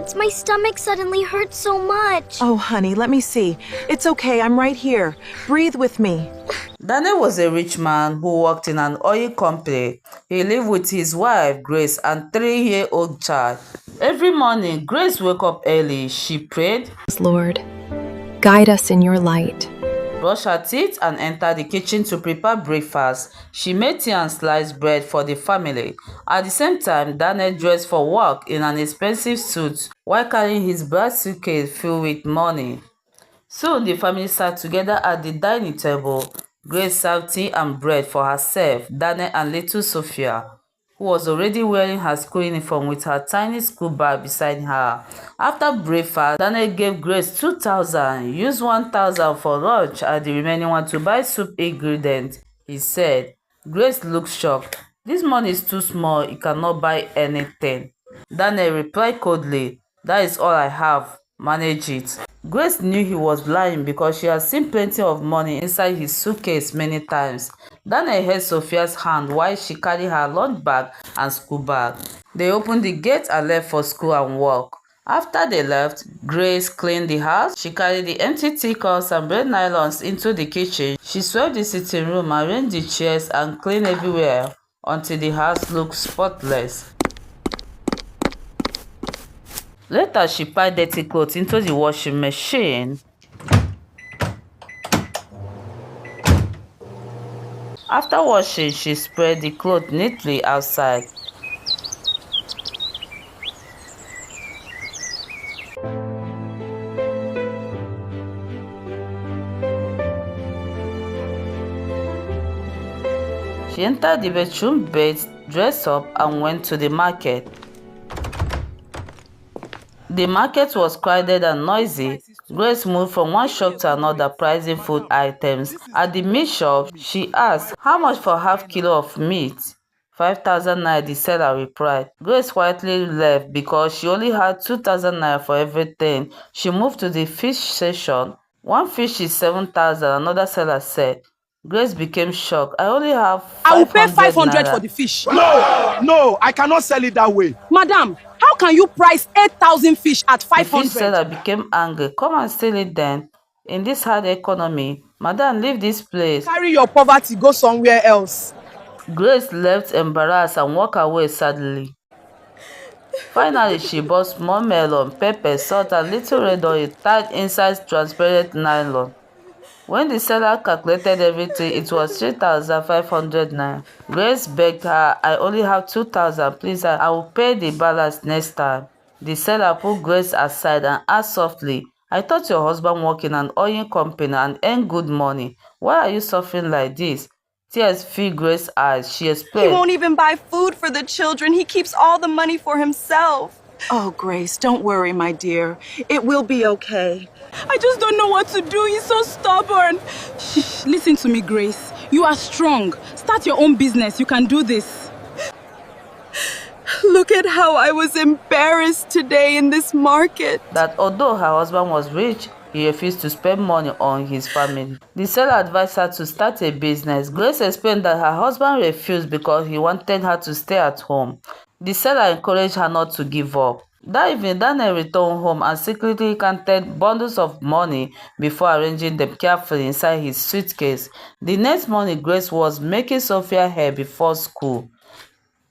hurts. My stomach suddenly hurts so much. Oh, honey, let me see. It's okay, I'm right here. Breathe with me. Daniel was a rich man who worked in an oil company. He lived with his wife, Grace, and 3-year-old child. Every morning, Grace woke up early. She prayed, Lord, guide us in your light. brushed her teeth, and entered the kitchen to prepare breakfast. She made tea and sliced bread for the family. At the same time, Daniel dressed for work in an expensive suit while carrying his bright suitcase filled with money. Soon the family sat together at the dining table. Grace served tea and bread for herself, Daniel, and little Sophia, who was already wearing her school uniform with her tiny school bag beside her. After breakfast, Daniel gave Grace 2,000, used 1,000 for lunch and the remaining one to buy soup ingredients, he said. Grace looked shocked. This money is too small, it cannot buy anything. Daniel replied coldly, that is all I have, manage it. Grace knew he was lying because she had seen plenty of money inside his suitcase many times. Daniel held Sophia's hand while she carried her lunch bag and school bag. They opened the gate and left for school and work. After they left, Grace cleaned the house. She carried the empty tea cups and bread nylons into the kitchen. She swept the sitting room, arranged the chairs, and cleaned everywhere until the house looked spotless. Later, she piled dirty clothes into the washing machine. After washing, she spread the clothes neatly outside. She entered the bedroom, bathed, dressed up, and went to the market. The market was crowded and noisy. Grace moved from one shop to another pricing food items. At the meat shop, she asked, how much for half kilo of meat? 5,000 naira, the seller replied. Grace quietly left because she only had 2,000 naira for everything. She moved to the fish section. One fish is 7,000, another seller said. Grace became shocked. I only have 500 I will pay 500 naira. for the fish. No, I cannot sell it that way. Madam, how can you price 8,000 fish at The fish 500? seller became angry. Come and steal it then. In this hard economy, madam, leave this place. Carry your poverty, go somewhere else. Grace left embarrassed and walked away sadly. Finally, she bought small melon, pepper, salt, and little red oil tied inside transparent nylon. When the seller calculated everything, it was 3,500 naira. Grace begged her, I only have 2,000, please, I will pay the balance next time. The seller put Grace aside and asked softly, I thought your husband worked in an oil company and earned good money. Why are you suffering like this? Tears filled Grace's eyes. She explained, He won't even buy food for the children. He keeps all the money for himself. Oh, Grace, don't worry, my dear. It will be okay. I just don't know what to do. He's so stubborn. Shh, listen to me, Grace. You are strong. Start your own business. You can do this. Look at how I was embarrassed today in this market. that although her husband was rich, he refused to spend money on his family. The seller advised her to start a business. Grace explained that her husband refused because he wanted her to stay at home. The seller encouraged her not to give up. That evening, Daniel returned home and secretly counted bundles of money before arranging them carefully inside his suitcase. The next morning, Grace was making Sophia's hair before school.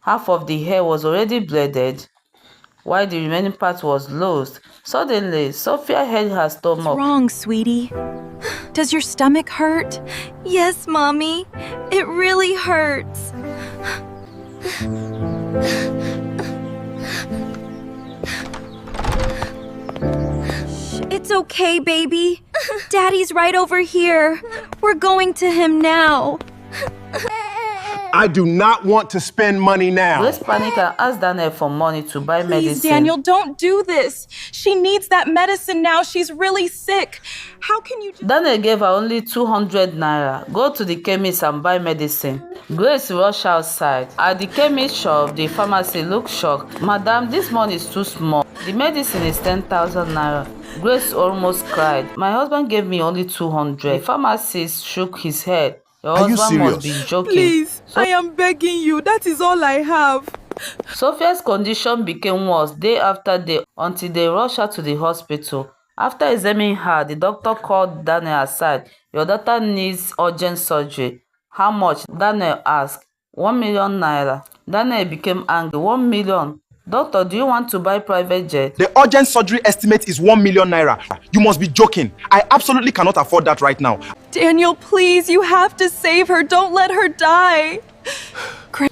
Half of the hair was already braided, while the remaining part was lost. Suddenly, Sophia held her stomach. What's wrong, sweetie? Does your stomach hurt? Yes, Mommy. It really hurts. It's okay, baby. Daddy's right over here. We're going to him now. I do not want to spend money now. Grace panicked and asked Daniel for money to buy Please, medicine. Daniel, don't do this. She needs that medicine now. She's really sick. How can you just... Daniel gave her only 200 naira. Go to the chemist and buy medicine. Grace rushed outside. At the chemist shop, the pharmacy looked shocked. Madam, this money is too small. The medicine is 10,000 naira. Grace almost cried. My husband gave me only 200. The pharmacist shook his head. Your Are you husband must be serious? joking. Please, I am begging you. That is all I have. Sophia's condition became worse day after day until they rushed her to the hospital. After examining her, the doctor called Daniel aside. Your daughter needs urgent surgery. How much? Daniel asked. 1 million naira. Daniel became angry. 1 million? Doctor, do you want to buy private jet? The urgent surgery estimate is 1 million naira. You must be joking. I absolutely cannot afford that right now. Daniel, please, you have to save her. Don't let her die.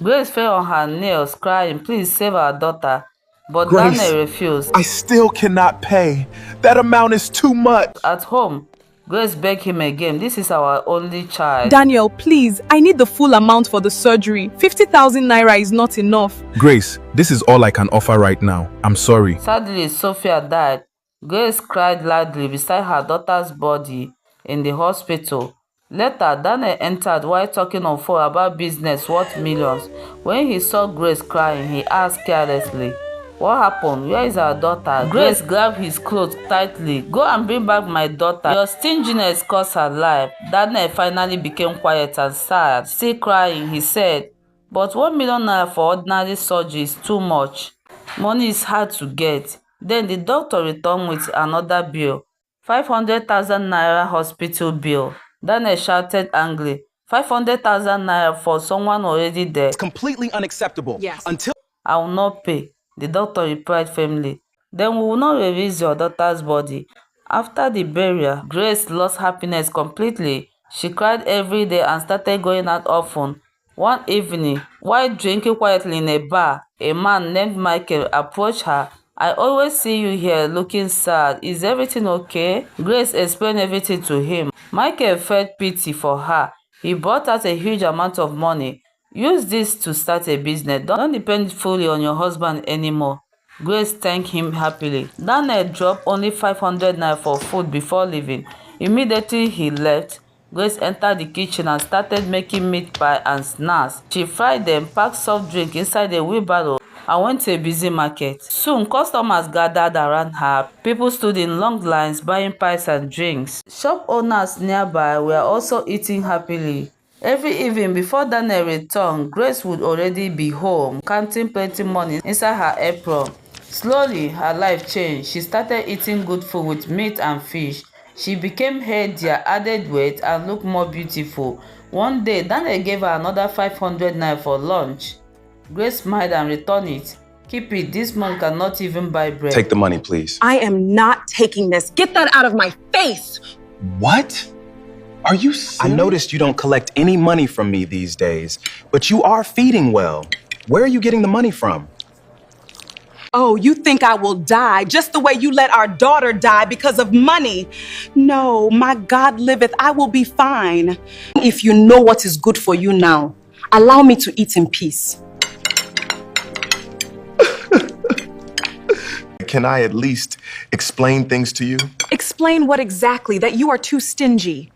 Grace fell on her knees, crying, please save our daughter. But Grace, Daniel refused. I still cannot pay. That amount is too much. At home, Grace begged him again. This is our only child. Daniel, please, I need the full amount for the surgery. 50,000 naira is not enough. Grace, this is all I can offer right now. I'm sorry. Sadly, Sophia died. Grace cried loudly beside her daughter's body in the hospital. Later, Daniel entered while talking on phone about business worth millions. When he saw Grace crying, he asked carelessly, what happened? Where is our daughter? Grace grabbed his clothes tightly. Go and bring back my daughter. Your stinginess cost her life. Daniel finally became quiet and sad. Still crying, he said, but 1 million naira for ordinary surgery is too much. Money is hard to get. Then the doctor returned with another bill. 500,000 naira hospital bill. Daniel shouted angrily. 500,000 naira for someone already dead. It's completely unacceptable. Yes. Until I will not pay, the doctor replied firmly. Then we will not release your daughter's body. After the burial, Grace lost happiness completely. She cried every day and started going out often. One evening, while drinking quietly in a bar, a man named Michael approached her. I always see you here looking sad. Is everything okay? Grace explained everything to him. Michael felt pity for her. He brought out a huge amount of money. Use this to start a business. Don't depend fully on your husband anymore. Grace thanked him happily. Daniel dropped only 500 naira for food before leaving. Immediately he left, Grace entered the kitchen and started making meat pie and snacks. She fried them, packed soft drink inside a wheelbarrow, and went to a busy market. Soon, customers gathered around her. People stood in long lines buying pies and drinks. Shop owners nearby were also eating happily. Every evening before Daniel returned, Grace would already be home, counting plenty money inside her apron. Slowly, her life changed. She started eating good food with meat and fish. She became healthier, added weight, and looked more beautiful. One day, Daniel gave her another 500 naira for lunch. Grace smiled and returned it. Keep it, this month cannot even buy bread. take the money, please. I am not taking this. Get that out of my face. What? Are you serious? I noticed you don't collect any money from me these days, but you are feeding well. Where are you getting the money from? Oh, you think I will die just the way you let our daughter die because of money? No, my God liveth, I will be fine. If you know what is good for you now, allow me to eat in peace. Can I at least explain things to you? Explain what exactly? That you are too stingy,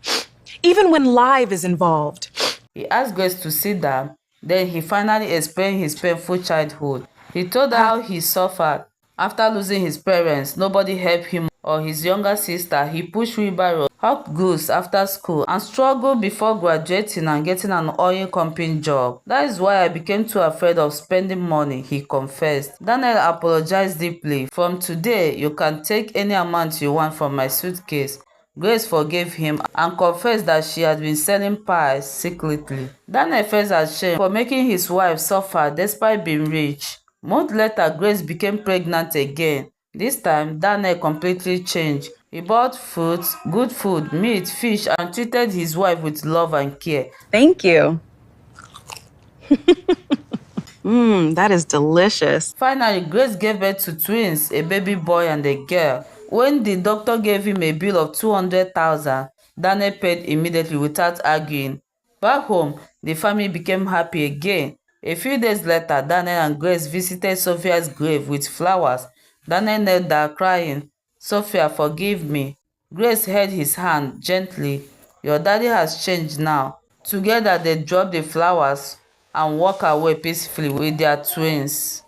even when life is involved. He asked Grace to sit down. Then he finally explained his painful childhood. He told her how he suffered. After losing his parents, nobody helped him or his younger sister. He pushed wheelbarrow, hawked goods after school, and struggled before graduating and getting an oil company job. That is why I became too afraid of spending money, he confessed. Daniel apologized deeply. From today, you can take any amount you want from my suitcase. Grace forgave him and confessed that she had been selling pies secretly. Daniel felt ashamed for making his wife suffer despite being rich. Months later, Grace became pregnant again. This time, Daniel completely changed. He bought fruits, good food, meat, fish, and treated his wife with love and care. Thank you. That is delicious. Finally, Grace gave birth to twins, a baby boy and a girl. When the doctor gave him a bill of 200,000, Daniel paid immediately without arguing. Back home, the family became happy again. A few days later, Daniel and Grace visited Sophia's grave with flowers. Daniel knelt down crying, Sophia, forgive me. Grace held his hand gently. Your daddy has changed now. Together, they dropped the flowers and walked away peacefully with their twins.